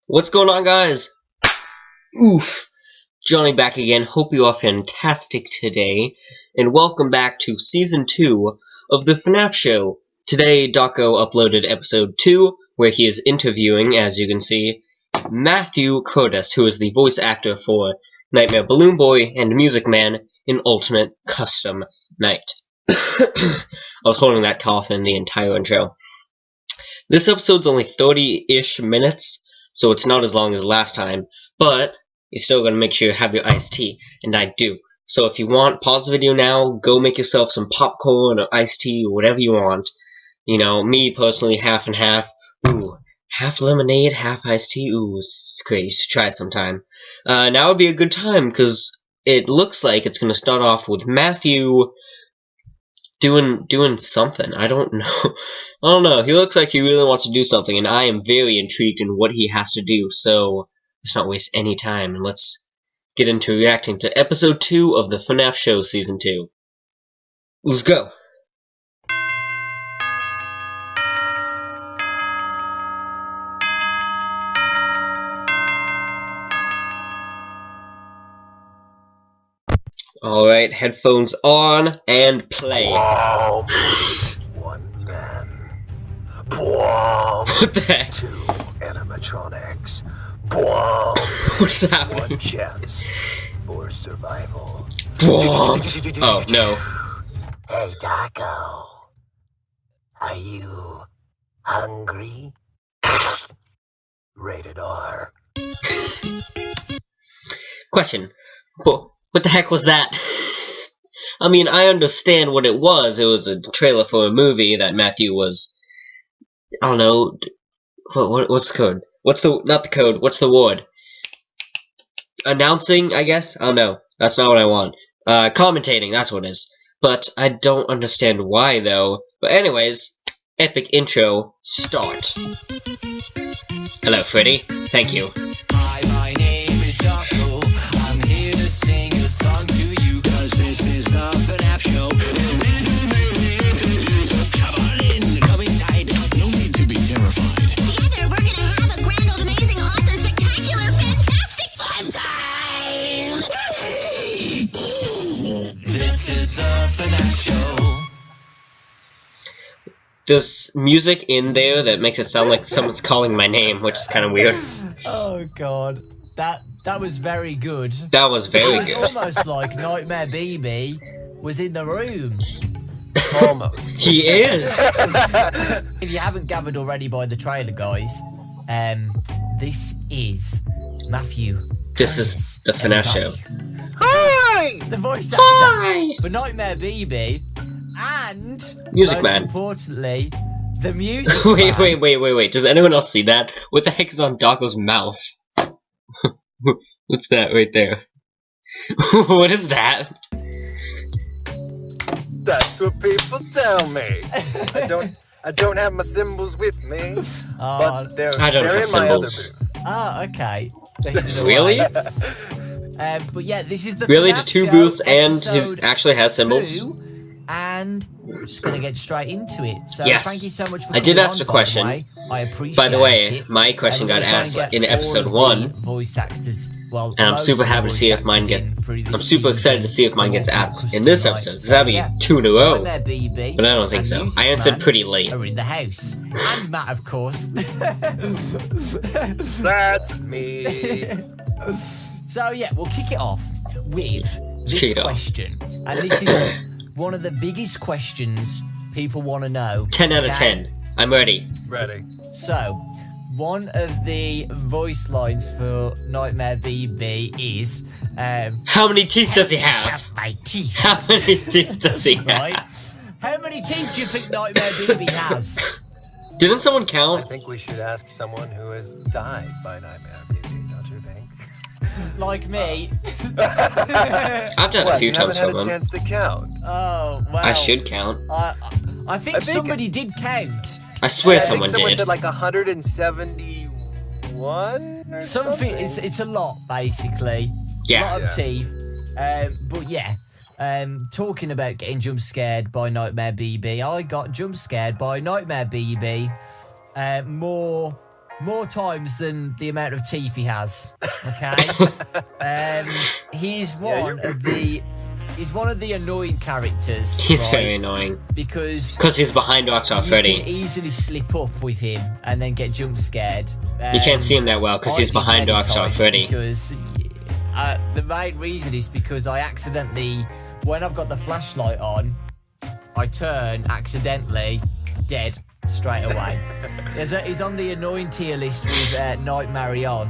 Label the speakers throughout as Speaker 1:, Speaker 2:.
Speaker 1: What's going on, guys? Oof. Johnny back again. Hope you are fantastic today. And welcome back to Season 2 of the FNAF Show. Today, Dawko uploaded Episode 2, where he is interviewing, as you can see, Matthew Curtis, who is the voice actor for Nightmare Balloon Boy and Music Man in Ultimate Custom Night. I was holding that cough in the entire intro. This episode's only 30-ish minutes, so it's not as long as last time, but you're still going to make sure you have your iced tea, and I do. So if you want, pause the video now, go make yourself some popcorn or iced tea or whatever you want. You know, me personally, half and half. Ooh, half lemonade, half iced tea. Ooh, it's great. You should try it sometime. Now would be a good time, because it looks like it's going to start off with Matthew doing something. I don't know. I don't know. He looks like he really wants to do something, and I am very intrigued in what he has to do. So let's not waste any time, and let's get into reacting to Episode 2 of the FNAF Show Season 2. Let's go! Alright, headphones on, and play.
Speaker 2: One man.
Speaker 1: What the heck?
Speaker 2: Two animatronics. One
Speaker 1: What's happening?
Speaker 2: chance for survival.
Speaker 1: Oh, no.
Speaker 2: Hey, Dawko. Are you hungry? Rated R.
Speaker 1: Question. What the heck was that? I mean, I understand what it was. It was a trailer for a movie that Matthew was... I don't know. What's the code? Not the code. What's the word? Announcing, I guess? Oh, no. That's not what I want. Commentating, that's what it is. But I don't understand why, though. But anyways, epic intro, start. Hello, Freddy. Thank you.
Speaker 3: Hi, my name is Dawko. I'm here to sing a song to you, cause this is the FNAF Show. Come on in, come inside. No need to be terrified.
Speaker 4: Together, we're gonna have a grand old amazing, awesome, spectacular, fantastic fun time!
Speaker 3: This is the FNAF Show.
Speaker 1: There's music in there that makes it sound like someone's calling my name, which is kind of weird.
Speaker 5: Oh god, that was very good.
Speaker 1: That was very
Speaker 5: It was
Speaker 1: good.
Speaker 5: almost like Nightmare BB was in the room.
Speaker 2: Almost.
Speaker 1: He is!
Speaker 5: If you haven't gathered already by the trailer, guys, this is Matthew.
Speaker 1: This is the FNAF Show.
Speaker 5: Hi! The voice actor
Speaker 1: Hi!
Speaker 5: for Nightmare BB and
Speaker 1: Music
Speaker 5: most
Speaker 1: Man.
Speaker 5: importantly, the music.
Speaker 1: Wait. Does anyone else see that? What the heck is on Dawko's mouth? What's that right there? What is that?
Speaker 2: That's what people tell me. I don't have my symbols with me, but they're
Speaker 1: I don't have
Speaker 2: in my other
Speaker 1: symbols.
Speaker 2: booth.
Speaker 5: Oh, okay. They're hidden
Speaker 1: Really?
Speaker 5: away. But yeah, this is the
Speaker 1: Really?
Speaker 5: FNAF
Speaker 1: The two
Speaker 5: Show,
Speaker 1: booths and he
Speaker 5: episode
Speaker 1: actually has symbols?
Speaker 5: 2, and we're just gonna get straight into it. So
Speaker 1: Yes.
Speaker 5: thank you so much for
Speaker 1: I did
Speaker 5: coming
Speaker 1: ask
Speaker 5: on,
Speaker 1: the question.
Speaker 5: by the way. I appreciate
Speaker 1: By the way,
Speaker 5: it.
Speaker 1: my question
Speaker 5: We're
Speaker 1: got
Speaker 5: gonna try and
Speaker 1: asked
Speaker 5: get
Speaker 1: in
Speaker 5: all
Speaker 1: episode
Speaker 5: of
Speaker 1: 1,
Speaker 5: the voice actors, well,
Speaker 1: and I'm
Speaker 5: most
Speaker 1: super
Speaker 5: of the
Speaker 1: happy to see
Speaker 5: voice
Speaker 1: if mine
Speaker 5: actors
Speaker 1: get.
Speaker 5: through this
Speaker 1: I'm super excited to see if mine gets
Speaker 5: season
Speaker 1: asked in this
Speaker 5: tonight.
Speaker 1: episode, because
Speaker 5: So,
Speaker 1: that'd be
Speaker 5: yeah,
Speaker 1: 2 in a row.
Speaker 5: Nightmare BB
Speaker 1: But I don't think
Speaker 5: and
Speaker 1: so.
Speaker 5: Music
Speaker 1: I answered
Speaker 5: Man
Speaker 1: pretty late.
Speaker 5: are in the house, and Matt, of course.
Speaker 2: That's me.
Speaker 5: So yeah, we'll kick it off with
Speaker 1: kick
Speaker 5: this
Speaker 1: it off.
Speaker 5: question, and this is one of the biggest questions people want to know.
Speaker 1: 10 out of
Speaker 5: okay?
Speaker 1: 10. I'm ready.
Speaker 2: Ready.
Speaker 5: So, one of the voice lines for Nightmare BB is,
Speaker 1: How many teeth does he have?
Speaker 5: my teeth.
Speaker 1: How many teeth does he
Speaker 5: Right?
Speaker 1: have?
Speaker 5: How many teeth do you think Nightmare BB has?
Speaker 1: Didn't someone
Speaker 2: I
Speaker 1: count?
Speaker 2: think we should ask someone who has died by Nightmare BB, don't you think?
Speaker 5: Like me.
Speaker 1: I've done a
Speaker 2: What,
Speaker 1: few
Speaker 2: you haven't
Speaker 1: times
Speaker 2: had
Speaker 1: for
Speaker 2: a
Speaker 1: them.
Speaker 2: chance to count?
Speaker 5: Oh, well.
Speaker 1: I should count.
Speaker 5: I think
Speaker 2: I think-
Speaker 5: somebody did count.
Speaker 1: I swear
Speaker 2: Yeah, I think
Speaker 1: someone
Speaker 2: someone
Speaker 1: did.
Speaker 2: said like 171 or
Speaker 5: Something,
Speaker 2: something.
Speaker 5: it's a lot, basically.
Speaker 1: Yeah.
Speaker 5: A lot of
Speaker 2: Yeah.
Speaker 5: teeth. But yeah, talking about getting jump scared by Nightmare BB, I got jump scared by Nightmare BB more more times than the amount of teeth he has. Okay, he's one of the annoying characters.
Speaker 1: He's
Speaker 5: right?
Speaker 1: very annoying.
Speaker 5: Because
Speaker 1: he's behind Rockstar
Speaker 5: you
Speaker 1: Freddy.
Speaker 5: can easily slip up with him and then get jump scared.
Speaker 1: You can't see him that well because he's behind Rockstar Freddy.
Speaker 5: Because the main reason is because I accidentally, when I've got the flashlight on, I turn accidentally dead straight away. He's on the annoying tier list with Nightmare on.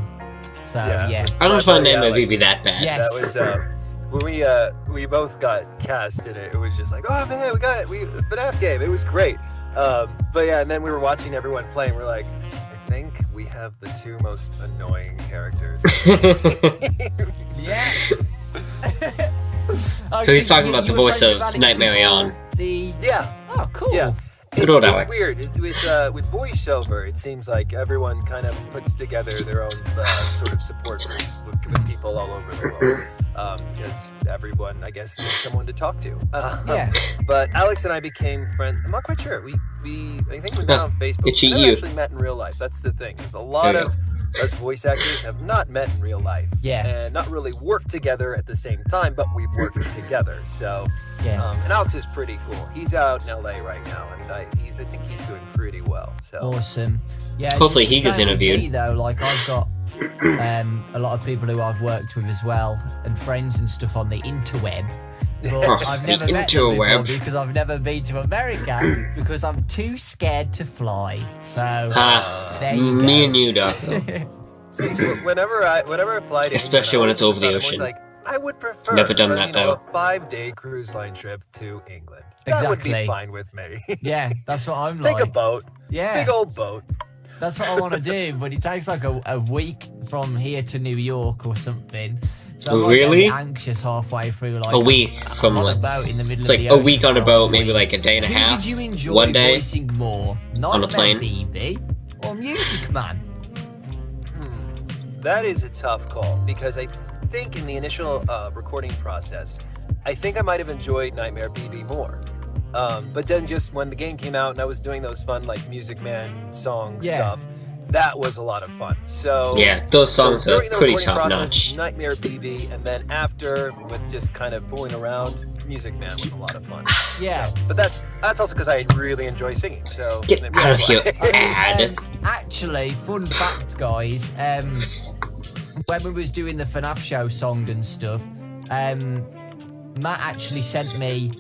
Speaker 5: So yeah.
Speaker 1: I don't find Nightmare BB that bad.
Speaker 5: Yes.
Speaker 2: That was when we both got cast in it. It was just like, oh man, we FNAF game. It was great. But yeah, and then we were watching everyone playing. We're like, I think we have the two most annoying characters.
Speaker 5: Yeah.
Speaker 1: So he's talking about the voice of Nightmare on.
Speaker 2: Yeah.
Speaker 5: Oh, cool.
Speaker 2: Yeah.
Speaker 1: Good old
Speaker 2: It's
Speaker 1: Alex.
Speaker 2: weird. With voiceover, it seems like everyone kind of puts together their own sort of support group with people all over the world. Because everyone, I guess, needs someone to talk to.
Speaker 5: Yeah.
Speaker 2: But Alex and I became friends. I'm not quite sure. I think we met on Facebook.
Speaker 1: Itchy
Speaker 2: We never
Speaker 1: you.
Speaker 2: actually met in real life. That's the thing. There's a lot
Speaker 1: There you
Speaker 2: of us voice actors have not met in real life.
Speaker 5: Yeah.
Speaker 2: And not really worked together at the same time, but we've worked together. So.
Speaker 5: Yeah.
Speaker 2: And Alex is pretty cool. He's out in LA right now, and I think he's doing pretty well. So
Speaker 5: Awesome. Yeah.
Speaker 1: Hopefully
Speaker 5: it's the
Speaker 1: he gets
Speaker 5: same with
Speaker 1: interviewed.
Speaker 5: me, though, like I've got a lot of people who I've worked with as well, and friends and stuff on the interweb. But I've never met them before
Speaker 1: interweb.
Speaker 5: because I've never been to America because I'm too scared to fly. So there you go.
Speaker 1: Me and you, though.
Speaker 2: See, whenever I fly to
Speaker 1: Especially
Speaker 2: England,
Speaker 1: when
Speaker 2: I
Speaker 1: it's
Speaker 2: always
Speaker 1: over the
Speaker 2: thought,
Speaker 1: ocean.
Speaker 2: like, I would prefer
Speaker 1: Never done that, though.
Speaker 2: a 5-day cruise line trip to England. That would
Speaker 5: Exactly.
Speaker 2: be fine with me.
Speaker 5: Yeah, that's what I'm
Speaker 2: Take
Speaker 5: like.
Speaker 2: a boat.
Speaker 5: Yeah.
Speaker 2: Big old boat.
Speaker 5: That's what I want to do, but it takes like a week from here to New York or something. So I'm like
Speaker 1: Really?
Speaker 5: getting anxious halfway through. Like
Speaker 1: A week from
Speaker 5: I'm on a
Speaker 1: like,
Speaker 5: boat in the middle
Speaker 1: it's
Speaker 5: of
Speaker 1: like
Speaker 5: the
Speaker 1: a
Speaker 5: ocean
Speaker 1: week on a
Speaker 5: for
Speaker 1: boat, maybe
Speaker 5: week.
Speaker 1: like a day and a
Speaker 5: Who
Speaker 1: half.
Speaker 5: did you enjoy
Speaker 1: 1 day.
Speaker 5: voicing more?
Speaker 1: On a plane.
Speaker 5: BB or Music Man?
Speaker 2: That is a tough call because I think in the initial recording process, I think I might have enjoyed Nightmare BB more. But then just when the game came out and I was doing those fun like Music Man song stuff, that was a lot of fun. So
Speaker 1: Yeah, those songs
Speaker 2: so
Speaker 1: are
Speaker 2: during the
Speaker 1: pretty
Speaker 2: recording
Speaker 1: top
Speaker 2: process,
Speaker 1: notch.
Speaker 2: Nightmare BB, and then after with just kind of fooling around, Music Man was a lot of fun.
Speaker 5: Yeah.
Speaker 2: But that's also because I really enjoy singing. So
Speaker 1: Get
Speaker 2: maybe
Speaker 1: out of
Speaker 2: that's
Speaker 1: here,
Speaker 2: why.
Speaker 1: ad.
Speaker 5: Actually, fun fact, guys. When we was doing the FNAF show song and stuff, Matt actually sent me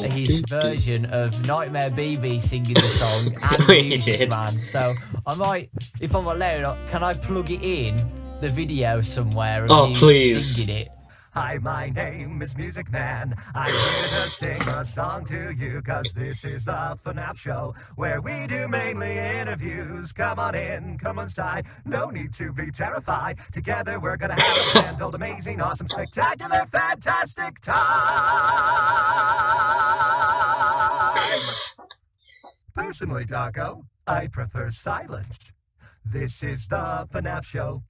Speaker 5: his version of Nightmare BB singing the song and
Speaker 1: He
Speaker 5: Music
Speaker 1: did.
Speaker 5: Man. So I might, if I'm allowed, can I plug it in the video somewhere of
Speaker 1: Oh,
Speaker 5: you
Speaker 1: please.
Speaker 5: singing it?
Speaker 6: Hi, my name is Music Man. I'm here to sing a song to you, cause this is the FNAF show, where we do mainly interviews. Come on in, come inside, no need to be terrified. Together we're gonna have a grand old amazing, awesome, spectacular, fantastic time. Personally, Dawko, I prefer silence. This is the FNAF show.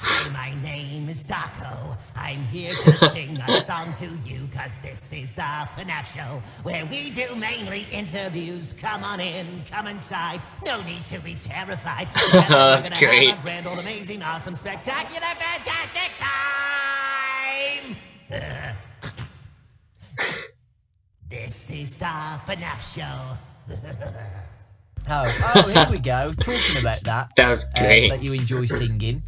Speaker 3: Hi, my name is Dawko. I'm here to sing a song to you, cause this is the FNAF show, where we do mainly interviews. Come on in, come inside, no need to be terrified. Together we're
Speaker 1: That's
Speaker 3: gonna
Speaker 1: great.
Speaker 3: have a grand old amazing, awesome, spectacular, fantastic time! This is the FNAF show.
Speaker 5: Oh, here we go. Talking about that.
Speaker 1: That was great.
Speaker 5: That you enjoy singing.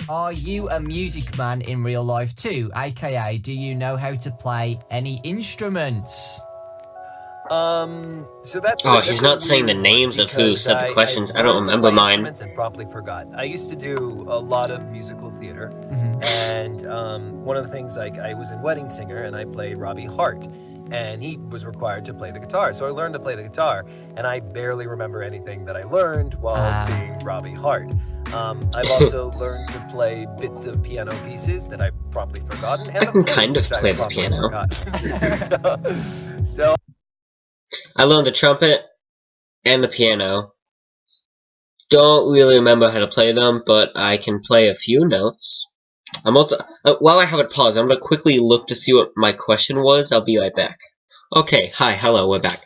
Speaker 5: Are you a music man in real life too? AKA, do you know how to play any instruments?
Speaker 2: So that's.
Speaker 1: Oh,
Speaker 2: that's
Speaker 1: he's
Speaker 2: a
Speaker 1: not saying the
Speaker 2: weird
Speaker 1: names
Speaker 2: one
Speaker 1: of who said the
Speaker 2: because
Speaker 1: questions. I don't
Speaker 2: learned to
Speaker 1: remember
Speaker 2: play
Speaker 1: mine.
Speaker 2: instruments and promptly forgot. I used to do a lot of musical theater, and one of the things, like, I was a wedding singer and I played Robbie Hart, and he was required to play the guitar. So I learned to play the guitar, and I barely remember anything that I learned while being Robbie Hart. I've also learned to play bits of piano pieces that I've promptly forgotten. And
Speaker 1: I can
Speaker 2: the
Speaker 1: kind of
Speaker 2: which I've
Speaker 1: play the
Speaker 2: promptly
Speaker 1: piano.
Speaker 2: forgotten. so
Speaker 1: I learned the trumpet and the piano. Don't really remember how to play them, but I can play a few notes. I'm also while I have it paused, I'm gonna quickly look to see what my question was. I'll be right back. Okay, hi, hello, we're back.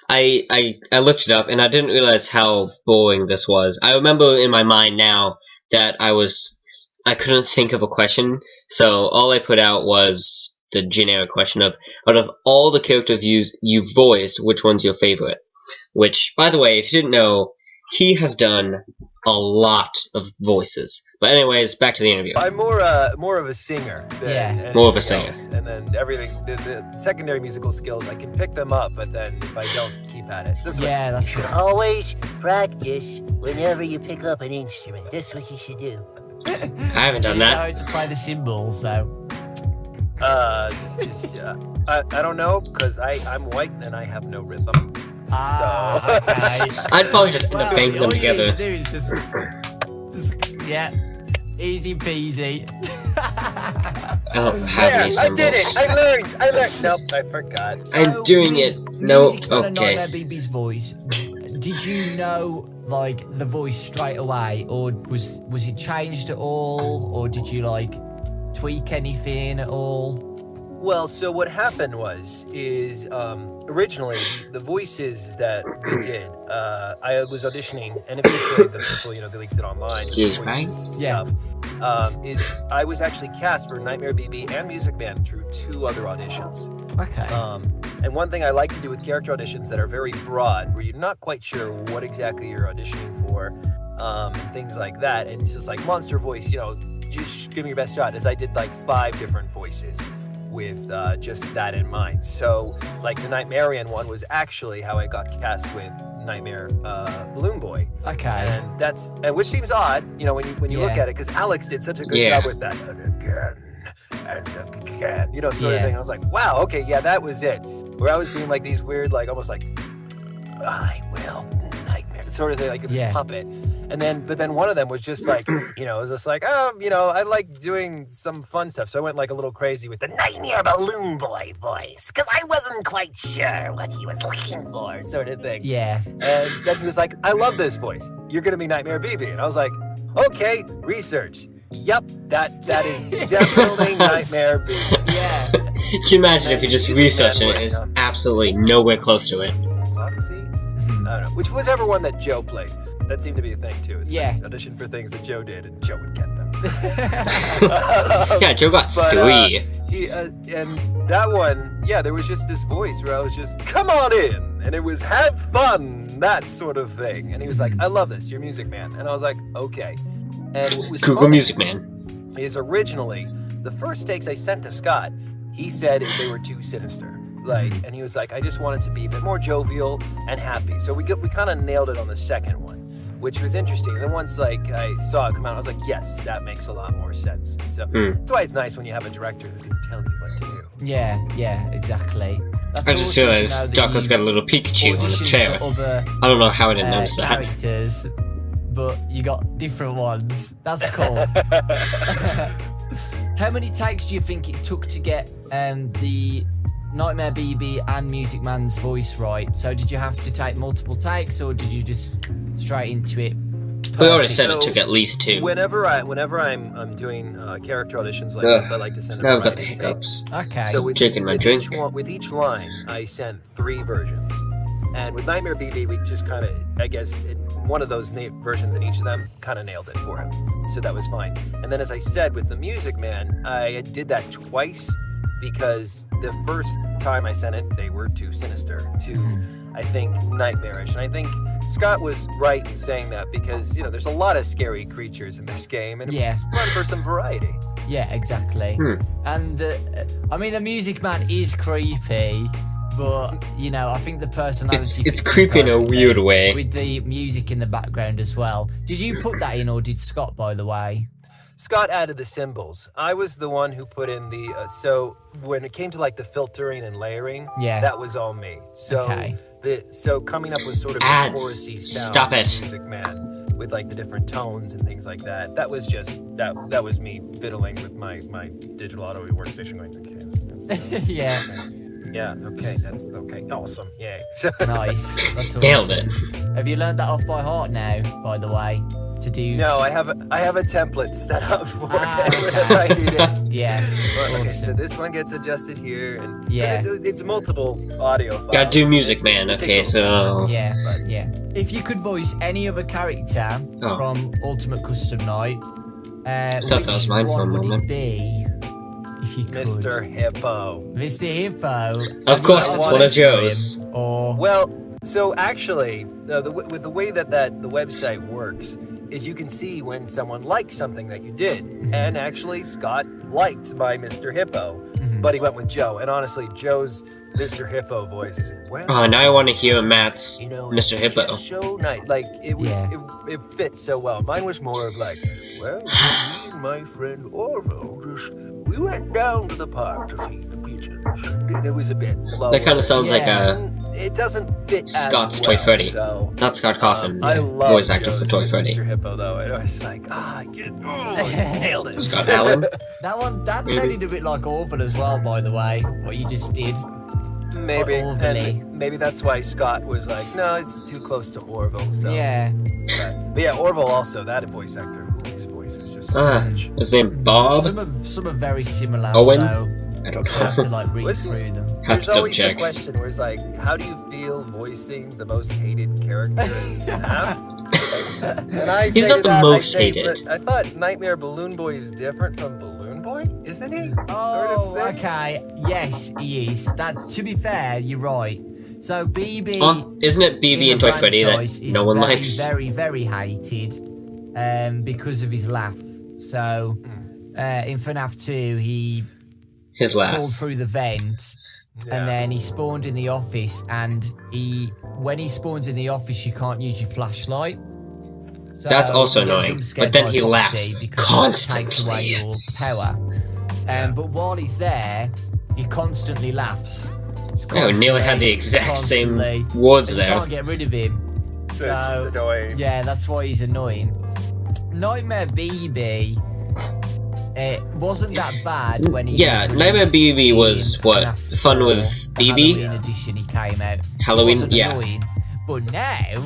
Speaker 1: I looked it up, and I didn't realize how boring this was. I remember in my mind now that I couldn't think of a question, so all I put out was the generic question of, out of all the characters you've voiced, which one's your favorite? Which, by the way, if you didn't know, he has done a lot of voices. But anyways, back to the interview.
Speaker 2: I'm more of a singer than
Speaker 1: more of a
Speaker 2: anything
Speaker 1: singer.
Speaker 2: else. And then everything, the secondary musical skills, I can pick them up, but then if I don't, keep at it.
Speaker 5: Yeah, that's true.
Speaker 3: Always practice whenever you pick up an instrument. That's what you should do.
Speaker 1: I haven't done
Speaker 5: Do you know
Speaker 1: that.
Speaker 5: how to play the cymbals, though?
Speaker 2: I don't know, because I'm white and I have no rhythm.
Speaker 5: Okay.
Speaker 1: I'd probably just end up banging them
Speaker 5: all
Speaker 1: together.
Speaker 5: you need to do is just yeah, easy peasy.
Speaker 1: I don't have any
Speaker 2: I did it!
Speaker 1: symbols.
Speaker 2: I learned! Nope, I forgot.
Speaker 1: I'm doing it. No,
Speaker 5: Music Man and
Speaker 1: okay.
Speaker 5: Nightmare BB's voice. Did you know like the voice straight away, or was it changed at all, or did you like tweak anything at all?
Speaker 2: Well, so what happened is originally the voices that we did, I was auditioning, and eventually the people, they leaked it online.
Speaker 1: Yes,
Speaker 2: voices
Speaker 1: right?
Speaker 2: Stuff, is I was actually cast for Nightmare BB and Music Man through 2 other auditions.
Speaker 5: Okay.
Speaker 2: And one thing I like to do with character auditions that are very broad, where you're not quite sure what exactly you're auditioning for, things like that, and it's just like monster voice, just give me your best shot, is I did like 5 different voices with just that in mind. So like the Nightmarian one was actually how I got cast with Nightmare Balloon Boy.
Speaker 5: Okay.
Speaker 2: And which seems odd, when you look at it, because Alex did such a good job with that. And again, sort of thing. I was like, wow, okay, yeah, that was it. Where I was doing like these weird, like almost like I will nightmare sort of thing, like this puppet. But then one of them was just like, it was just like, I like doing some fun stuff. So I went like a little crazy with the
Speaker 3: Nightmare Balloon Boy voice, because I wasn't quite sure what he was looking for.
Speaker 2: sort of thing.
Speaker 5: Yeah.
Speaker 2: And then he was like, I love this voice. You're going to be Nightmare BB. And I was like, okay, research. Yep, that is definitely Nightmare BB.
Speaker 5: Yeah.
Speaker 1: Can you imagine if you just researched it and it's absolutely nowhere close to it?
Speaker 2: Foxy? I don't know. Whichever one that Joe played. That seemed to be a thing too. It's
Speaker 5: Yeah.
Speaker 2: like audition for things that Joe did, and Joe would get them.
Speaker 1: Yeah, Joe got 3.
Speaker 2: And that one, there was just this voice where I was just, come on in, and it was have fun, that sort of thing. And he was like, I love this, you're Music Man. And I was like, okay. And what was
Speaker 1: Google
Speaker 2: funny
Speaker 1: Music Man.
Speaker 2: is originally the first takes I sent to Scott, he said they were too sinister. And he was like, I just wanted to be a bit more jovial and happy. So we kind of nailed it on the second one, which was interesting. And then once I saw it come out, I was like, yes, that makes a lot more sense. So that's why it's nice when you have a director who can tell you what to do.
Speaker 5: Yeah, exactly. That's
Speaker 1: I just
Speaker 5: awesome to
Speaker 1: realized
Speaker 5: know that
Speaker 1: Dawko's
Speaker 5: you
Speaker 1: got a little Pikachu on his
Speaker 5: auditioned
Speaker 1: chair.
Speaker 5: for other
Speaker 1: I don't know how I didn't notice that.
Speaker 5: characters, but you got different ones. That's cool. How many takes do you think it took to get the Nightmare BB and Music Man's voice right? So did you have to take multiple takes, or did you just straight into it?
Speaker 1: We already said
Speaker 2: So,
Speaker 1: it took at least 2.
Speaker 2: Whenever I'm doing character auditions like this, I like to send a
Speaker 1: Now I've got the
Speaker 2: variety of
Speaker 1: hiccups.
Speaker 5: Okay.
Speaker 2: So with
Speaker 1: Drinking my drink.
Speaker 2: with each line, I sent 3 versions. And with Nightmare BB, we just kind of, I guess, one of those versions in each of them kind of nailed it for him. So that was fine. And then as I said, with the Music Man, I did that twice because the first time I sent it, they were too sinister, I think, nightmarish. And I think Scott was right in saying that because, there's a lot of scary creatures in this game, and it's fun for some variety.
Speaker 5: Yeah, exactly. And the Music Man is creepy, but I think the personality.
Speaker 1: It's
Speaker 5: fits
Speaker 1: creepy in a
Speaker 5: perfectly
Speaker 1: weird way.
Speaker 5: with the music in the background as well. Did you put that in, or did Scott? By the way.
Speaker 2: Scott added the symbols. I was the one who put in the so when it came to like the filtering and layering, that was all me. So so coming up with sort of a chorusy sound.
Speaker 1: Stop it.
Speaker 2: Music Man with like the different tones and things like that. That was just that was me fiddling with my digital audio workstation going, okay.
Speaker 5: Yeah.
Speaker 2: Yeah, okay, that's okay. Awesome. Yay.
Speaker 5: Nice. That's awesome.
Speaker 1: Nailed it.
Speaker 5: Have you learned that off by heart now, by the way? to do?
Speaker 2: No, I have a template set up for
Speaker 5: Ah,
Speaker 2: it whenever I need it.
Speaker 5: Yeah.
Speaker 2: Well, okay, so
Speaker 5: Awesome.
Speaker 2: this one gets adjusted here, and 'cause
Speaker 5: Yeah.
Speaker 2: it's multiple audio files.
Speaker 1: Gotta do Music Man.
Speaker 2: It
Speaker 1: Okay,
Speaker 2: takes a
Speaker 1: so
Speaker 5: Yeah, yeah. If you could voice any other character
Speaker 1: Oh.
Speaker 5: from Ultimate Custom Night,
Speaker 1: thought that was mine for a
Speaker 5: one would
Speaker 1: moment.
Speaker 5: it be? If you could.
Speaker 2: Mr. Hippo.
Speaker 5: Mr. Hippo.
Speaker 1: Of course, it's
Speaker 5: Have you
Speaker 1: one of
Speaker 5: wanted to
Speaker 1: Joe's.
Speaker 5: him, Or
Speaker 2: Well, so actually, with the way that the website works, is you can see when someone likes something that you did, and actually Scott liked my Mr. Hippo, but he went with Joe, and honestly, Joe's Mr. Hippo voice is well.
Speaker 1: Now I want to hear Matt's
Speaker 2: You know,
Speaker 1: Mr.
Speaker 2: it's
Speaker 1: Hippo.
Speaker 2: just so nice. Like it was,
Speaker 5: Yeah.
Speaker 2: it fit so well. Mine was more of like, well, me and my friend Orville we went down to the park to feed the pigeons, and it was a bit low.
Speaker 1: That kind of sounds like
Speaker 5: Yeah.
Speaker 2: It doesn't fit
Speaker 1: Scott's
Speaker 2: as
Speaker 1: Toy
Speaker 2: well,
Speaker 1: Freddy.
Speaker 2: So,
Speaker 1: Not Scott Cawthon,
Speaker 2: I love
Speaker 1: voice actor for
Speaker 2: Joe's
Speaker 1: Toy Freddy.
Speaker 2: Mr. Hippo though. And I was like, nailed it.
Speaker 1: Scott Allen.
Speaker 5: that
Speaker 1: Maybe.
Speaker 5: sounded a bit like Orville as well, by the way. What you just did.
Speaker 2: Maybe,
Speaker 5: Orville.
Speaker 2: and maybe that's why Scott was like, no, it's too close to Orville. So.
Speaker 5: Yeah.
Speaker 2: But yeah, Orville also, that voice actor, his voice is just so rich.
Speaker 1: His name Bob.
Speaker 5: Some are very similar.
Speaker 1: Owen?
Speaker 5: So
Speaker 1: I don't
Speaker 5: you have to
Speaker 1: know.
Speaker 5: like read
Speaker 2: Listen,
Speaker 5: through them.
Speaker 1: Have
Speaker 2: There's
Speaker 1: to double
Speaker 2: always the
Speaker 1: check.
Speaker 2: question where it's like, how do you feel voicing the most hated character in FNAF? And I
Speaker 1: He's
Speaker 2: say
Speaker 1: not
Speaker 2: to
Speaker 1: the
Speaker 2: that,
Speaker 1: most
Speaker 2: I say,
Speaker 1: hated.
Speaker 2: "But I thought Nightmare Balloon Boy is different from Balloon Boy, isn't he?
Speaker 5: Oh,
Speaker 2: sort of thing.
Speaker 5: okay. Yes, he is. That. To be fair, you're right. So BB.
Speaker 1: Isn't it BB
Speaker 5: in
Speaker 1: and
Speaker 5: the
Speaker 1: Toy Freddy that
Speaker 5: franchise is
Speaker 1: no one
Speaker 5: very,
Speaker 1: likes?
Speaker 5: Very, very hated, because of his laugh. So, in FNAF 2, he
Speaker 1: His laugh.
Speaker 5: crawled through the vent,
Speaker 2: Yeah.
Speaker 5: and then he spawned in the office. And when he spawns in the office, you can't use your flashlight. So
Speaker 1: That's also
Speaker 5: you get
Speaker 1: annoying,
Speaker 5: jump scared
Speaker 1: but then
Speaker 5: by
Speaker 1: he
Speaker 5: Foxy
Speaker 1: laughs
Speaker 5: because it takes away
Speaker 1: constantly.
Speaker 5: your power. But while he's there, he constantly laughs. He's
Speaker 1: Yeah, we nearly had the exact same
Speaker 5: constantly-
Speaker 1: words
Speaker 5: and you
Speaker 1: there.
Speaker 5: can't get rid of him.
Speaker 2: So it's just
Speaker 5: So
Speaker 2: annoying.
Speaker 5: yeah, that's why he's annoying. Nightmare BB. It wasn't that bad when he.
Speaker 1: Yeah,
Speaker 5: was
Speaker 1: Nightmare
Speaker 5: released
Speaker 1: BB was
Speaker 5: in
Speaker 1: what?
Speaker 5: FNAF
Speaker 1: Fun
Speaker 5: 4,
Speaker 1: with
Speaker 5: the
Speaker 1: BB?
Speaker 5: Halloween edition he came out.
Speaker 1: Halloween,
Speaker 5: It wasn't
Speaker 1: yeah.
Speaker 5: annoying. But now,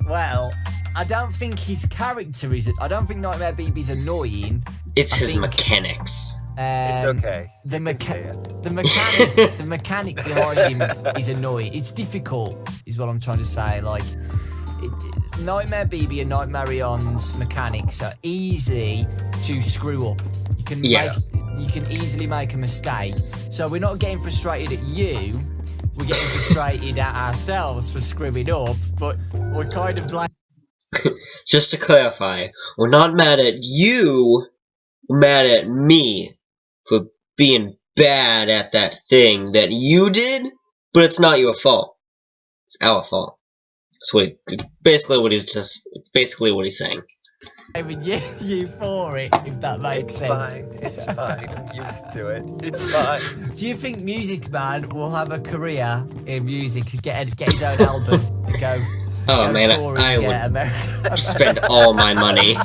Speaker 5: well, I don't think his character is. I don't think Nightmare BB's annoying.
Speaker 1: It's
Speaker 5: I
Speaker 1: his
Speaker 5: think-
Speaker 1: mechanics.
Speaker 2: It's okay.
Speaker 5: The,
Speaker 2: You can say it.
Speaker 5: the mechanic, the mechanic behind him is annoying. It's difficult, is what I'm trying to say. Like, Nightmare BB and Nightmare On's mechanics are easy to screw up. You can
Speaker 1: Yeah.
Speaker 5: you can easily make a mistake. So we're not getting frustrated at you. We're getting frustrated at ourselves for screwing up. But we're kind of like.
Speaker 1: Just to clarify, we're not mad at you, we're mad at me for being bad at that thing that you did, but it's not your fault. It's our fault. That's basically what he's saying.
Speaker 5: I mean, you for it, if that makes
Speaker 2: It's
Speaker 5: sense.
Speaker 2: fine. It's fine. I'm used to it. It's fine.
Speaker 5: Do you think Music Man will have a career in music to get his own album and go?
Speaker 1: Oh
Speaker 5: go
Speaker 1: man,
Speaker 5: tour
Speaker 1: I
Speaker 5: and get
Speaker 1: would
Speaker 5: America?
Speaker 1: spend all my money.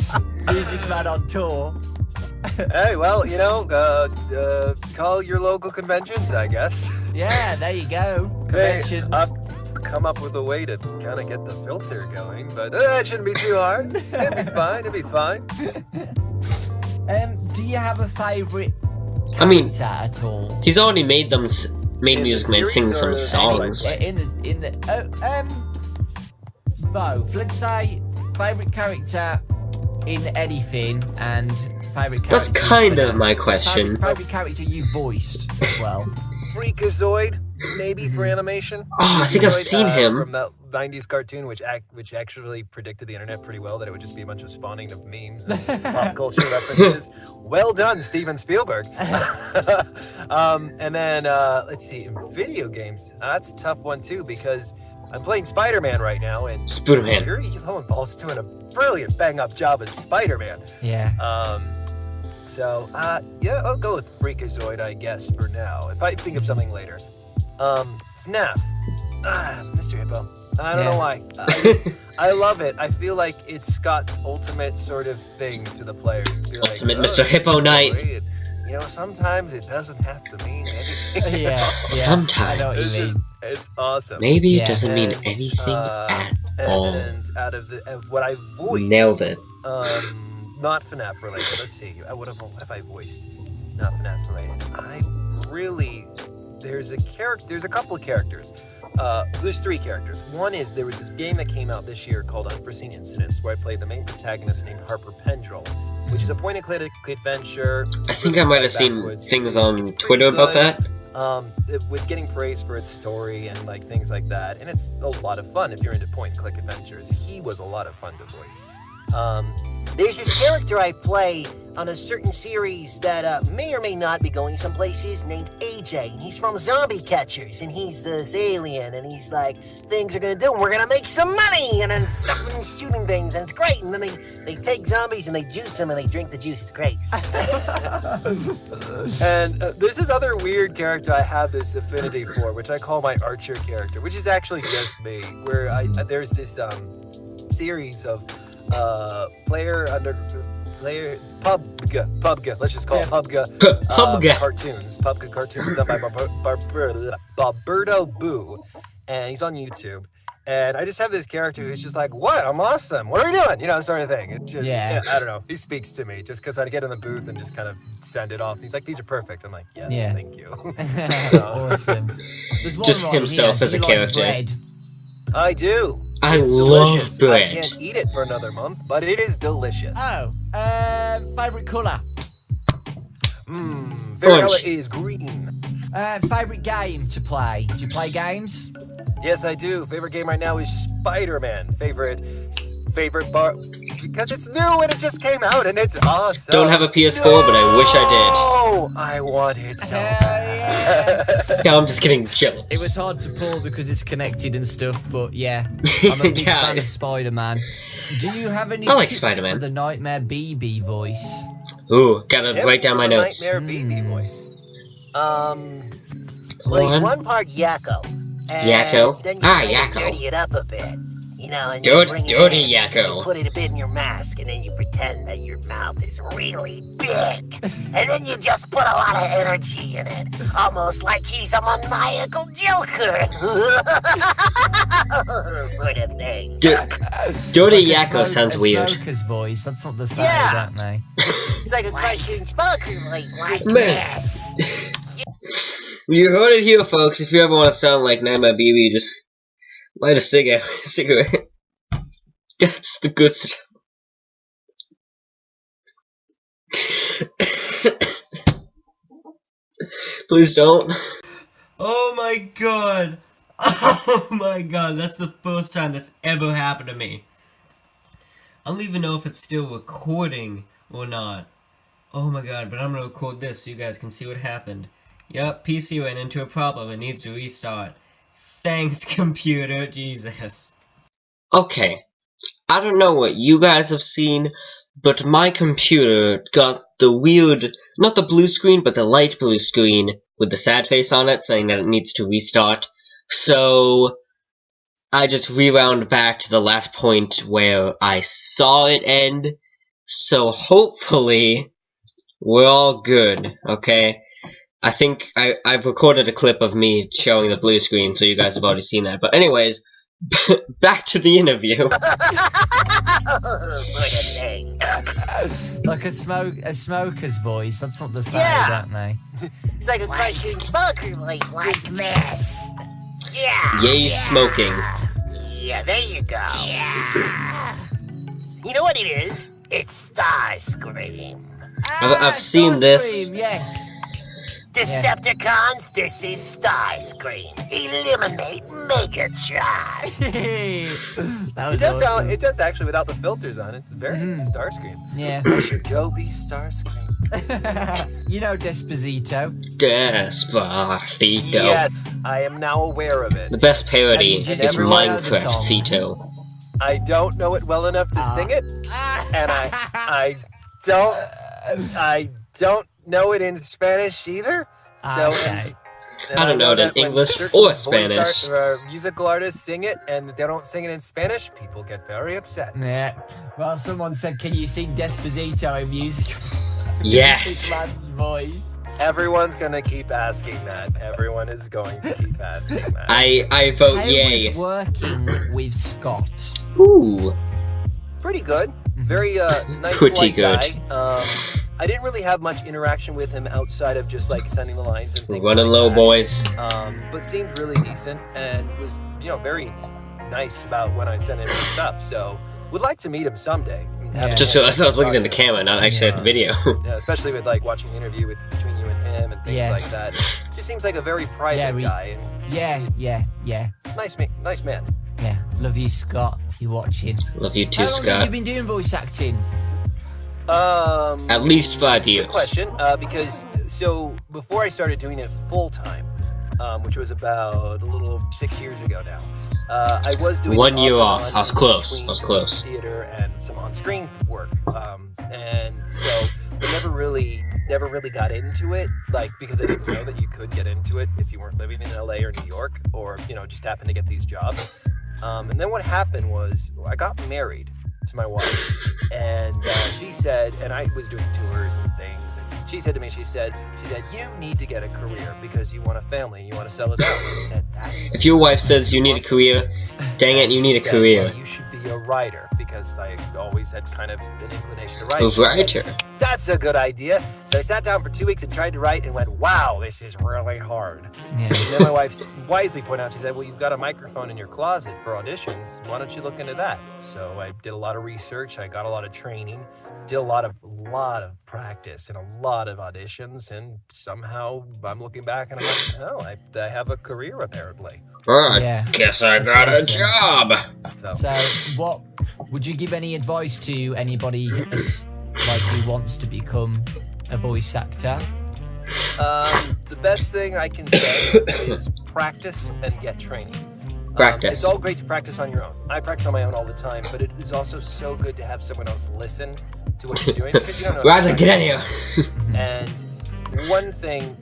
Speaker 5: Music Man on tour.
Speaker 2: Hey, well, you know, call your local conventions, I guess.
Speaker 5: Yeah, there you go.
Speaker 2: Hey,
Speaker 5: Conventions.
Speaker 2: I've come up with a way to kind of get the filter going, but it shouldn't be too hard. It'll be fine. It'll be fine.
Speaker 5: Do you have a favourite
Speaker 1: I mean,
Speaker 5: character at all?
Speaker 1: He's already made
Speaker 2: In
Speaker 1: Music
Speaker 2: the
Speaker 1: Man sing
Speaker 2: series
Speaker 1: some
Speaker 2: or
Speaker 1: songs.
Speaker 2: anyway?
Speaker 5: In the both. Let's say favourite character in anything and favourite character.
Speaker 1: That's kind of my question.
Speaker 5: Favourite character you voiced as well.
Speaker 2: Freakazoid, maybe for animation.
Speaker 1: Oh, I think I've
Speaker 2: Freakazoid,
Speaker 1: seen him.
Speaker 2: from that '90s cartoon, which actually predicted the internet pretty well, that it would just be a bunch of spawning of memes and pop culture references. Well done, Steven Spielberg. And then let's see, in video games, that's a tough one too because I'm playing Spider-Man right now, and
Speaker 1: Spider-Man.
Speaker 2: Yuri Lowenthal's doing a brilliant bang-up job as Spider-Man.
Speaker 5: Yeah.
Speaker 2: So, yeah, I'll go with Freakazoid, I guess, for now. If I think of something later. FNAF. Mr. Hippo. I don't know why. I love it. I feel like it's Scott's ultimate sort of thing to the players. To be like,
Speaker 1: Ultimate
Speaker 2: "Oh,
Speaker 1: Mr.
Speaker 2: this is
Speaker 1: Hippo night."
Speaker 2: great." You know, sometimes it doesn't have to mean anything.
Speaker 5: Yeah.
Speaker 1: Sometimes.
Speaker 5: I know what
Speaker 2: It's
Speaker 5: you
Speaker 2: just,
Speaker 5: mean.
Speaker 2: it's awesome.
Speaker 1: Maybe
Speaker 5: Yeah.
Speaker 1: it doesn't mean
Speaker 2: And,
Speaker 1: anything at
Speaker 2: and,
Speaker 1: all.
Speaker 2: and out of the what I voiced,
Speaker 1: Nailed it.
Speaker 2: Not FNAF related. Let's see. What have I voiced? Not FNAF related. There's a couple of characters. There's 3 characters. One is there was this game that came out this year called Unforeseen Incidents, where I played the main protagonist named Harper Pendrell, which is a point-and-click adventure.
Speaker 1: I think I might have seen things on Twitter about that.
Speaker 2: With getting praised for its story and like things like that, and it's a lot of fun if you're into point-and-click adventures. He was a lot of fun to voice.
Speaker 3: There's this character I play on a certain series that may or may not be going some places named AJ. And he's from Zombie Catchers, and he's this alien, and he's like, things are gonna do, and we're gonna make some money, and then something's shooting things, and it's great. And then they take zombies and they juice them and they drink the juice. It's great.
Speaker 2: And there's this other weird character I have this affinity for, which I call my Archer character, which is actually just me, where there's this series of PUBG, let's just call it PUBG. PUBG cartoons done by Roberto Boo, and he's on YouTube. And I just have this character who's just like, what? I'm awesome. What are we doing? You know, sort of thing. It just, yeah, I don't know. He speaks to me just because I get in the booth and just kind of send it off. He's like, these are perfect. I'm like, yes, thank you.
Speaker 5: Awesome.
Speaker 1: Just himself as a character.
Speaker 5: Bread?
Speaker 2: I do.
Speaker 1: I
Speaker 2: It's
Speaker 1: love
Speaker 2: delicious.
Speaker 1: bread.
Speaker 2: I can't eat it for another month, but it is delicious.
Speaker 5: Oh, favorite color?
Speaker 2: Favorite
Speaker 1: Orange.
Speaker 2: color is green.
Speaker 5: Favorite game to play? Do you play games?
Speaker 2: Yes, I do. Favorite game right now is Spider-Man. Favorite bar, because it's new and it just came out and it's awesome.
Speaker 1: Don't have a PS4, but I wish I
Speaker 2: Oh, I want it so bad.
Speaker 1: Now I'm just getting jealous.
Speaker 5: It was hard to pull because it's connected and stuff, but yeah, I'm a big
Speaker 1: Yeah.
Speaker 5: fan of Spider-Man. Do you have any
Speaker 1: I like
Speaker 5: tips
Speaker 1: Spider-Man.
Speaker 5: for the Nightmare BB voice?
Speaker 1: Ooh, gotta
Speaker 2: Tips
Speaker 1: write down
Speaker 2: for
Speaker 1: my
Speaker 2: the
Speaker 1: notes.
Speaker 2: Nightmare BB voice.
Speaker 3: Well, he's
Speaker 1: One.
Speaker 3: one part Yakko. And
Speaker 1: Yakko?
Speaker 3: Then you
Speaker 1: Ah,
Speaker 3: kinda
Speaker 1: Yakko.
Speaker 3: dirty it up a bit. You know, and
Speaker 1: Dirty-
Speaker 3: you bring it
Speaker 1: dirty
Speaker 3: in,
Speaker 1: Yakko.
Speaker 3: You put it a bit in your mask, and then you pretend that your mouth is really big. And then you just put a lot of energy in it. Almost like he's a maniacal joker. Sort of thing.
Speaker 1: Dirty
Speaker 5: Like a
Speaker 1: Yakko sounds
Speaker 5: a
Speaker 1: weird.
Speaker 5: Smoker's voice. That's what they say,
Speaker 3: Yeah.
Speaker 5: don't they?
Speaker 3: He's like a cartoon smoker, like
Speaker 1: Man.
Speaker 3: this.
Speaker 1: You heard it here, folks. If you ever want to sound like Nightmare BB, just light a cigarette. That's the good stuff. Please don't.
Speaker 7: Oh my god! Oh my god, that's the first time that's ever happened to me. I don't even know if it's still recording or not. Oh my god, but I'm gonna record this so you guys can see what happened. Yup, PC ran into a problem and needs to restart. Thanks, computer, Jesus.
Speaker 1: Okay. I don't know what you guys have seen, but my computer got the weird, not the blue screen, but the light blue screen with the sad face on it saying that it needs to restart. So I just rewound back to the last point where I saw it end. So hopefully we're all good, okay? I think I've recorded a clip of me showing the blue screen, so you guys have already seen that. But anyways, back to the interview.
Speaker 3: Sort of thing.
Speaker 5: Like a smoker's voice. That's what they say,
Speaker 3: Yeah.
Speaker 5: don't they?
Speaker 3: He's like a cartoon smoker, like this. Yeah.
Speaker 1: Yay, smoking.
Speaker 3: Yeah, there you go. Yeah. You know what it is? It's Starscream.
Speaker 1: I've seen this.
Speaker 5: Starscream, yes.
Speaker 3: Decepticons, this is Starscream. Eliminate Megatron.
Speaker 5: That
Speaker 2: It
Speaker 5: was
Speaker 2: does
Speaker 5: awesome.
Speaker 2: it does actually without the filters on it. It's very Starscream.
Speaker 5: Yeah.
Speaker 2: I should go be Starscream.
Speaker 5: You know Desposito.
Speaker 1: Despacito.
Speaker 2: Yes, I am now aware of it.
Speaker 1: The best parody
Speaker 5: And
Speaker 1: is
Speaker 5: everyone knows the
Speaker 1: Minecraft-cito.
Speaker 2: I don't know it well enough to sing it, and I don't know it in Spanish either. So
Speaker 5: Okay.
Speaker 2: and
Speaker 1: I don't know it in
Speaker 2: that when
Speaker 1: English
Speaker 2: certain
Speaker 1: or
Speaker 2: voice
Speaker 1: Spanish.
Speaker 2: musical artists sing it, and they don't sing it in Spanish. People get very upset.
Speaker 5: Yeah. Well, someone said, can you sing Desposito in music?
Speaker 1: Yes.
Speaker 5: Music man's voice.
Speaker 2: Everyone's gonna keep asking that. Everyone is going to keep asking that.
Speaker 1: I vote
Speaker 5: How
Speaker 1: yay.
Speaker 5: was working with Scott?
Speaker 1: Ooh.
Speaker 2: Pretty good. Very nice,
Speaker 1: Pretty
Speaker 2: polite
Speaker 1: good.
Speaker 2: guy. I didn't really have much interaction with him outside of just like sending the lines and things
Speaker 1: Running
Speaker 2: like
Speaker 1: low,
Speaker 2: that.
Speaker 1: boys.
Speaker 2: But seemed really decent and was, very nice about when I sent him stuff. So would like to meet him someday.
Speaker 1: Just so I was looking at the camera, not actually at the video.
Speaker 2: Yeah, especially with like watching the interview between you and him and things like that. Just seems like a very private guy. And
Speaker 5: Yeah.
Speaker 2: Nice man.
Speaker 5: Yeah. Love you, Scott, if you're watching.
Speaker 1: Love you too,
Speaker 5: How long have
Speaker 1: Scott.
Speaker 5: you been doing voice acting?
Speaker 1: At least 5 years.
Speaker 2: Good question. Because so before I started doing it full time, which was about a little 6 years ago now, I was doing
Speaker 1: 1 year off.
Speaker 2: on
Speaker 1: I was close.
Speaker 2: between theater and some on-screen work, and so I never really got into it, like because I didn't know that you could get into it if you weren't living in LA or New York, or just happened to get these jobs. And then what happened was I got married to my wife, and she said, and I was doing tours and things, and she said to me, she said, you need to get a career because you want a family and you want to settle down. I said, that is
Speaker 1: If your wife says you need a career, dang it, you need a
Speaker 2: said,
Speaker 1: career.
Speaker 2: well, you should be a writer, because I always had kind of an inclination to write.
Speaker 1: A writer.
Speaker 2: That's a good idea. So I sat down for 2 weeks and tried to write and went, wow, this is really hard.
Speaker 5: Yeah.
Speaker 2: And then my wife wisely pointed out, she said, well, you've got a microphone in your closet for auditions. Why don't you look into that? So I did a lot of research. I got a lot of training, did a lot of practice and a lot of auditions. And somehow I'm looking back and I'm like, oh, I have a career apparently.
Speaker 1: I guess I got a job.
Speaker 5: So what would you give any advice to anybody who wants to become a voice actor?
Speaker 2: The best thing I can say is practice and get training.
Speaker 1: Practice.
Speaker 2: It's all great to practice on your own. I practice on my own all the time, but it is also so good to have someone else listen to what you're doing, because you don't know.
Speaker 1: Rather get in here.
Speaker 2: And one thing,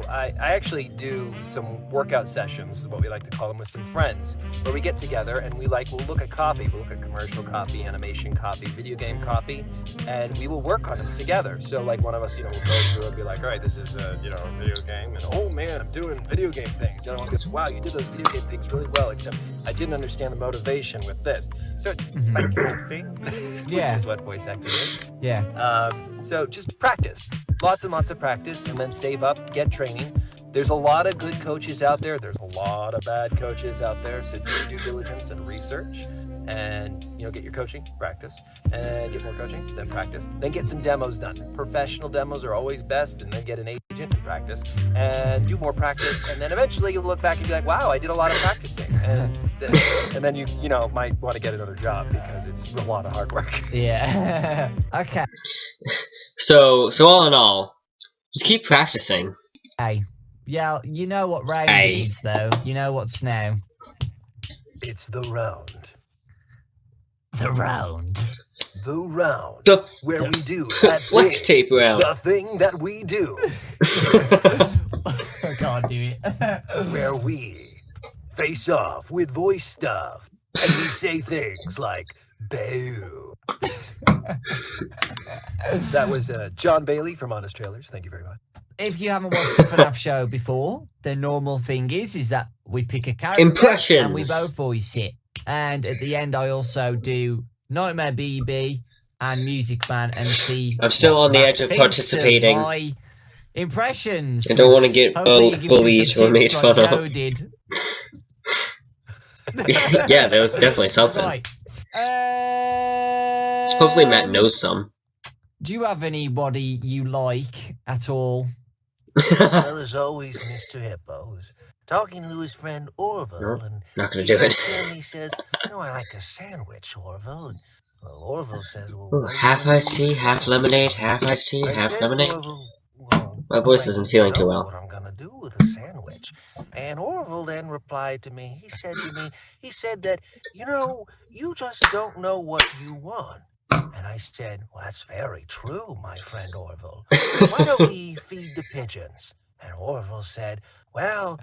Speaker 2: I actually do some workout sessions, is what we like to call them, with some friends, where we get together and we'll look at copy, we'll look at commercial copy, animation copy, video game copy, and we will work on them together. So like one of us, will go through and be like, all right, this is a video game, and oh man, I'm doing video game things. The other one goes, wow, you did those video game things really well, except I didn't understand the motivation with this. So it's like acting, which is what voice acting is.
Speaker 5: Yeah.
Speaker 2: So just practice. Lots and lots of practice, and then save up, get training. There's a lot of good coaches out there. There's a lot of bad coaches out there. So do due diligence and research, and get your coaching, practice, and get more coaching, then practice, then get some demos done. Professional demos are always best, and then get an agent and practice, and do more practice, and then eventually you'll look back and be like, wow, I did a lot of practicing, and then you might want to get another job because it's a lot of hard work.
Speaker 5: Yeah. Okay.
Speaker 1: So all in all, just keep practicing.
Speaker 5: Hey. Yeah, you know what round is, though. You know what's now.
Speaker 2: It's the round.
Speaker 5: The round.
Speaker 2: The round. Where we do
Speaker 1: the flex tape round.
Speaker 2: The thing that we do.
Speaker 5: I can't do it.
Speaker 2: Where we face off with voice stuff. And we say things like, boo. That was John Bailey from Honest Trailers. Thank you very much.
Speaker 5: If you haven't watched the FNAF show before, the normal thing is that we pick a character
Speaker 1: Impressions.
Speaker 5: And we both voice it. And at the end, I also do Nightmare BB and Music Man and see.
Speaker 1: I'm still on the edge of participating.
Speaker 5: Of my impressions.
Speaker 1: I don't want to get
Speaker 5: Hopefully it gives you
Speaker 1: bullied
Speaker 5: some
Speaker 1: or made
Speaker 5: tips
Speaker 1: fun
Speaker 5: like
Speaker 1: of.
Speaker 5: Joe did.
Speaker 1: Yeah, there was definitely something.
Speaker 5: Right.
Speaker 1: Hopefully Matt knows some.
Speaker 5: Do you have anybody you like at all?
Speaker 3: Well, there's always Mr. Hippo, who's talking to his friend Orville, and
Speaker 1: Not gonna do it.
Speaker 3: He says, I like a sandwich, Orville. And, well, Orville says, well,
Speaker 1: Ooh, half iced tea, half lemonade, half iced tea, half lemonade. My voice isn't feeling too well.
Speaker 3: What I'm gonna do with a sandwich. And Orville then replied to me. He said that, you just don't know what you want. And I said, well, that's very true, my friend Orville. Why don't we feed the pigeons? And Orville said, well,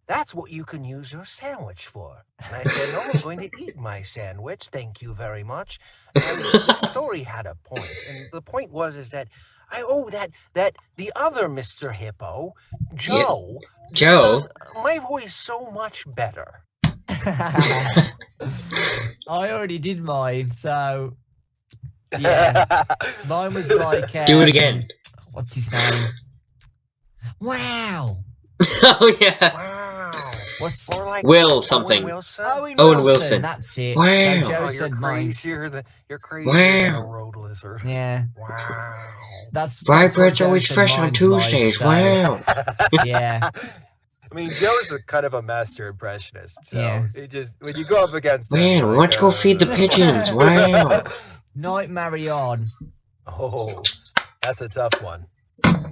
Speaker 3: that's what you can use your sandwich for. And I said, no, I'm going to eat my sandwich. Thank you very much. And the story had a point. And the point was that that the other Mr. Hippo, Joe, does my voice so much better.
Speaker 5: I already did mine, so Yeah. Mine was like...
Speaker 1: Do it again.
Speaker 5: What's his name? Wow.
Speaker 1: Oh, yeah.
Speaker 2: Wow.
Speaker 5: What's...
Speaker 2: Or like
Speaker 1: Will something.
Speaker 2: Owen Wilson.
Speaker 1: Owen Wilson.
Speaker 5: That's it.
Speaker 1: Wow.
Speaker 5: So
Speaker 2: Oh,
Speaker 5: Joe
Speaker 2: you're
Speaker 5: said mine.
Speaker 2: crazier than a
Speaker 1: Wow.
Speaker 2: road lizard.
Speaker 5: Yeah.
Speaker 2: Wow.
Speaker 5: That's
Speaker 1: Fried
Speaker 5: what
Speaker 1: bread's
Speaker 5: Joe
Speaker 1: always
Speaker 5: said
Speaker 1: fresh on
Speaker 5: mine's
Speaker 1: Tuesdays.
Speaker 5: like, so,
Speaker 1: Wow.
Speaker 5: Yeah.
Speaker 2: I mean, Joe's a kind of a master impressionist, so
Speaker 5: Yeah.
Speaker 2: it just when you go up against him,
Speaker 1: Man,
Speaker 2: like,
Speaker 1: why don't you go feed the pigeons? Wow.
Speaker 5: Nightmare on.
Speaker 2: Oh, that's a tough one.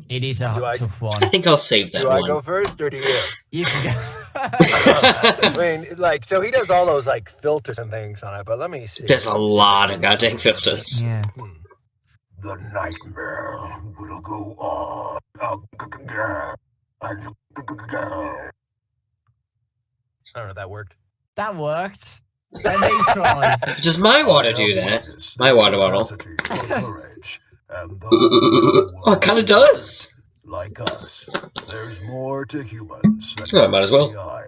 Speaker 5: It is a
Speaker 2: Do I-
Speaker 5: tough
Speaker 1: I
Speaker 5: one.
Speaker 1: think I'll save that
Speaker 2: Do I
Speaker 1: one.
Speaker 2: go first or do you?
Speaker 5: You can
Speaker 2: I mean, like, so he does all those like filters and things on it, but let me see.
Speaker 1: There's a lot of goddamn filters.
Speaker 5: Yeah.
Speaker 6: The nightmare will go on.
Speaker 2: I don't know if that worked.
Speaker 5: That worked. Let me try.
Speaker 1: Does my water do that? My water bottle. Oh, it kind of does.
Speaker 6: Like us, there's more to humans than
Speaker 1: Oh, might as well.
Speaker 6: meets the eye.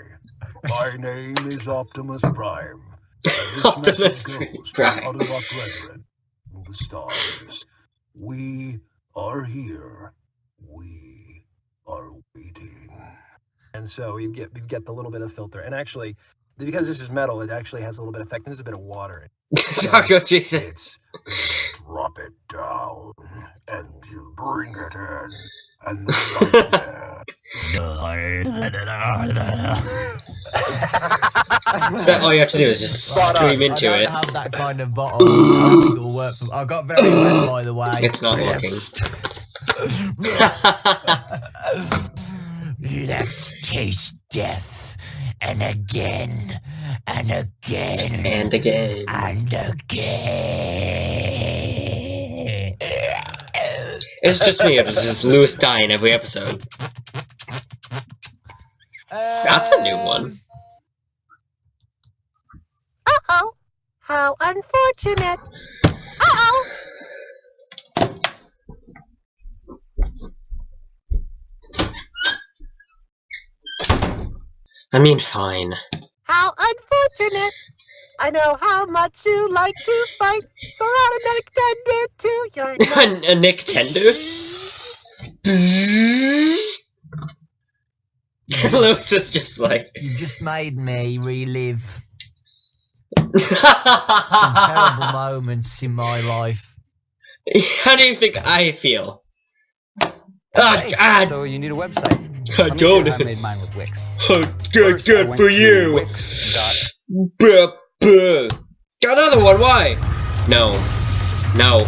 Speaker 6: My name is Optimus Prime. And this
Speaker 1: Optimus
Speaker 6: message goes to
Speaker 1: Prime.
Speaker 6: all of our brethren in the stars. We are here. We are waiting.
Speaker 2: And so you get the little bit of filter, and actually, because this is metal, it actually has a little bit of effect, and there's a bit of water in it.
Speaker 1: Dawko, Jesus.
Speaker 6: It's drop it down and you bring it in. And the
Speaker 1: So all you have to do is just
Speaker 2: Spot on.
Speaker 1: scream into
Speaker 5: I
Speaker 1: it.
Speaker 5: don't have that kind of bottle. I don't think it'll work for... I got very wet, by the way.
Speaker 1: It's not working.
Speaker 3: Let's taste death. And again. And again.
Speaker 1: And again.
Speaker 3: And again.
Speaker 1: It's just me. It's just Lewis dying every episode. That's a new one.
Speaker 3: Uh-oh. How unfortunate. Uh-oh.
Speaker 1: I mean, fine.
Speaker 3: How unfortunate. I know how much you like to fight, so I'll make tender to your neck.
Speaker 1: A Nick Tender? Lewis is just like...
Speaker 5: You just made me relive some terrible moments in my life.
Speaker 1: How do you think I feel? Oh, God!
Speaker 8: So you need a website.
Speaker 1: I
Speaker 8: Let me show
Speaker 1: don't.
Speaker 8: you how I made mine with Wix.
Speaker 1: Oh, good,
Speaker 8: First, I
Speaker 1: good
Speaker 8: went
Speaker 1: for
Speaker 8: to
Speaker 1: you!
Speaker 8: Wix.
Speaker 1: Buh, buh. Got another one, why? No. No.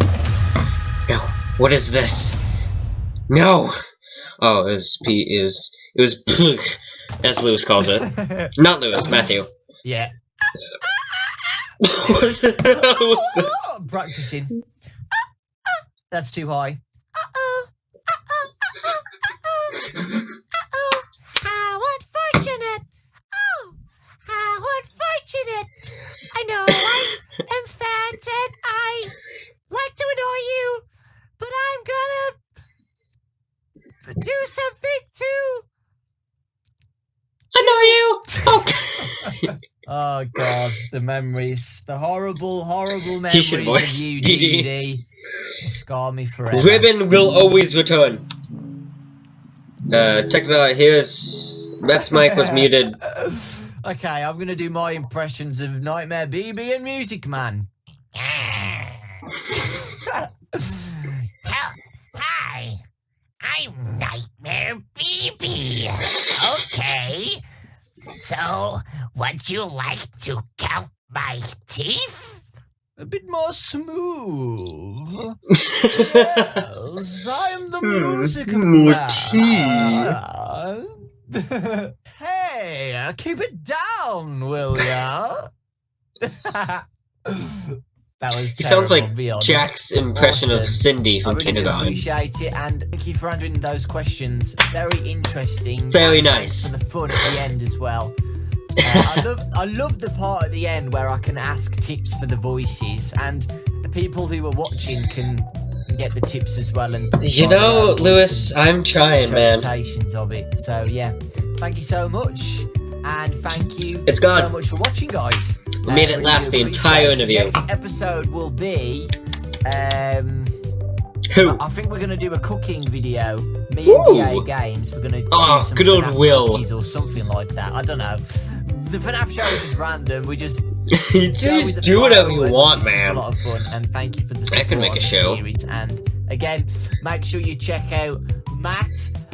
Speaker 1: No. What is this? No! Oh, it was pug, as Lewis calls it. Not Lewis, Matthew.
Speaker 5: Yeah.
Speaker 1: What the hell was that?
Speaker 5: I'm practicing. That's too high.
Speaker 3: How unfortunate. Oh, how unfortunate. I know I am fat and I like to annoy you, but I'm gonna do something to
Speaker 1: Annoy you! Oh.
Speaker 5: Oh God, the memories, the horrible, horrible
Speaker 1: He should
Speaker 5: memories
Speaker 1: voice
Speaker 5: of you,
Speaker 1: DD.
Speaker 5: DD, will scar me forever.
Speaker 1: Ribbon will always return. Check it out, here's... Matt's mic was muted.
Speaker 5: Okay, I'm gonna do my impressions of Nightmare BB and Music Man.
Speaker 3: Hi, I'm Nightmare BB. Okay, so would you like to count my teeth?
Speaker 5: A bit more smooth. Yes, I'm the music man. Hey, keep it down, will ya? That was
Speaker 1: He sounds
Speaker 5: terrible,
Speaker 1: like
Speaker 5: be honest.
Speaker 1: Jack's impression of
Speaker 5: Awesome.
Speaker 1: Cindy
Speaker 5: I
Speaker 1: from
Speaker 5: really do
Speaker 1: kindergarten.
Speaker 5: appreciate it, and thank you for answering those questions. Very interesting.
Speaker 1: Very
Speaker 5: and thanks
Speaker 1: nice.
Speaker 5: for the fun at the end as well. I love the part at the end where I can ask tips for the voices, and the people who are watching can get the tips as well. And
Speaker 1: You
Speaker 5: find their
Speaker 1: know,
Speaker 5: own
Speaker 1: Lewis, I'm trying, man.
Speaker 5: interpretations of it. So yeah, thank you so much, and thank you
Speaker 1: It's gone.
Speaker 5: so much for watching, guys.
Speaker 1: We made it
Speaker 5: Really
Speaker 1: last the
Speaker 5: do
Speaker 1: entire
Speaker 5: appreciate it.
Speaker 1: interview.
Speaker 5: Next episode will be
Speaker 1: Who?
Speaker 5: I think we're gonna do a cooking video. Me and DA Games. We're gonna do some
Speaker 1: good old
Speaker 5: FNAF
Speaker 1: Will.
Speaker 5: cookies or something like that. I don't know. The FNAF show is just random. We just
Speaker 1: You just do whatever you want,
Speaker 5: It's just
Speaker 1: man.
Speaker 5: a lot of fun, and thank you for the support
Speaker 1: I could make a
Speaker 5: on the
Speaker 1: show.
Speaker 5: series. And again, make sure you check out Matt.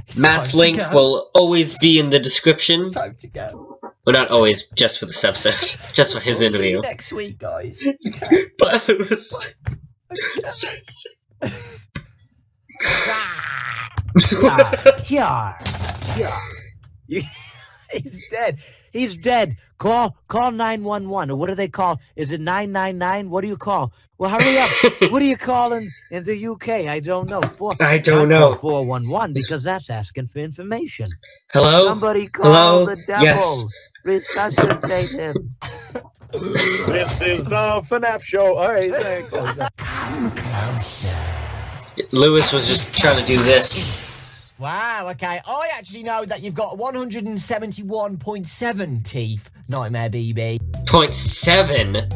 Speaker 5: It's
Speaker 1: Matt's
Speaker 5: time to
Speaker 1: link
Speaker 5: go.
Speaker 1: will always be in the description.
Speaker 5: It's time to go.
Speaker 1: Well, not always, just for this episode. Just for his
Speaker 5: We'll see
Speaker 1: interview.
Speaker 5: you next week, guys.
Speaker 1: But it was...
Speaker 9: He's dead. He's dead. Call 911. Or what do they call? Is it 999? What do you call? Well, hurry up. What do you call in the UK? I don't know.
Speaker 1: I don't know.
Speaker 9: 411 because that's asking for information.
Speaker 1: Hello?
Speaker 9: Somebody call
Speaker 1: Hello?
Speaker 9: the devil.
Speaker 1: Yes.
Speaker 9: Resuscitate him.
Speaker 10: This is the FNAF show. All right,
Speaker 3: Come closer.
Speaker 1: Lewis was just trying to do this.
Speaker 5: Wow, okay. I actually know that you've got 171.7 teeth, Nightmare BB.
Speaker 1: 0.7?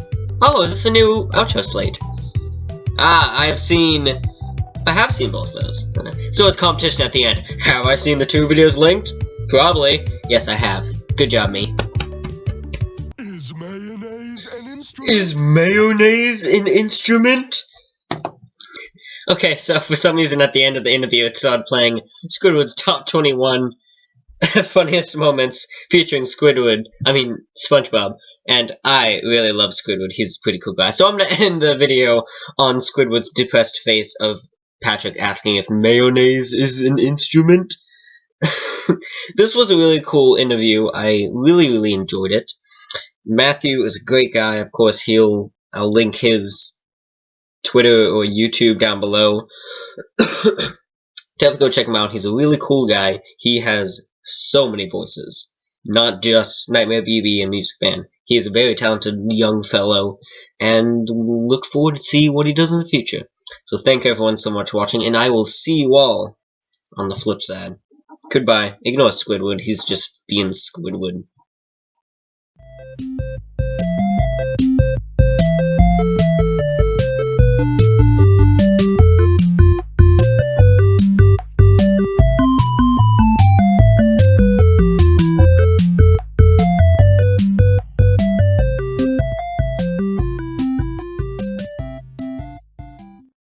Speaker 1: Oh, is this a new outro slate? I have seen both those. So it's competition at the end. Have I seen the two videos linked? Probably. Yes, I have. Good job, me.
Speaker 11: Is mayonnaise an instrument?
Speaker 1: Is mayonnaise an instrument? Okay, so for some reason at the end of the interview it started playing Squidward's Top 21 Funniest Moments featuring SpongeBob, and I really love Squidward. He's a pretty cool guy. So I'm gonna end the video on Squidward's depressed face of Patrick asking if mayonnaise is an instrument. This was a really cool interview. I really enjoyed it. Matthew is a great guy. Of course, I'll link his Twitter or YouTube down below. Definitely go check him out. He's a really cool guy. He has so many voices, not just Nightmare BB and Music Band. He is a very talented young fellow, and we'll look forward to see what he does in the future. So thank everyone so much for watching, and I will see you all on the flip side. Goodbye. Ignore Squidward. He's just being Squidward.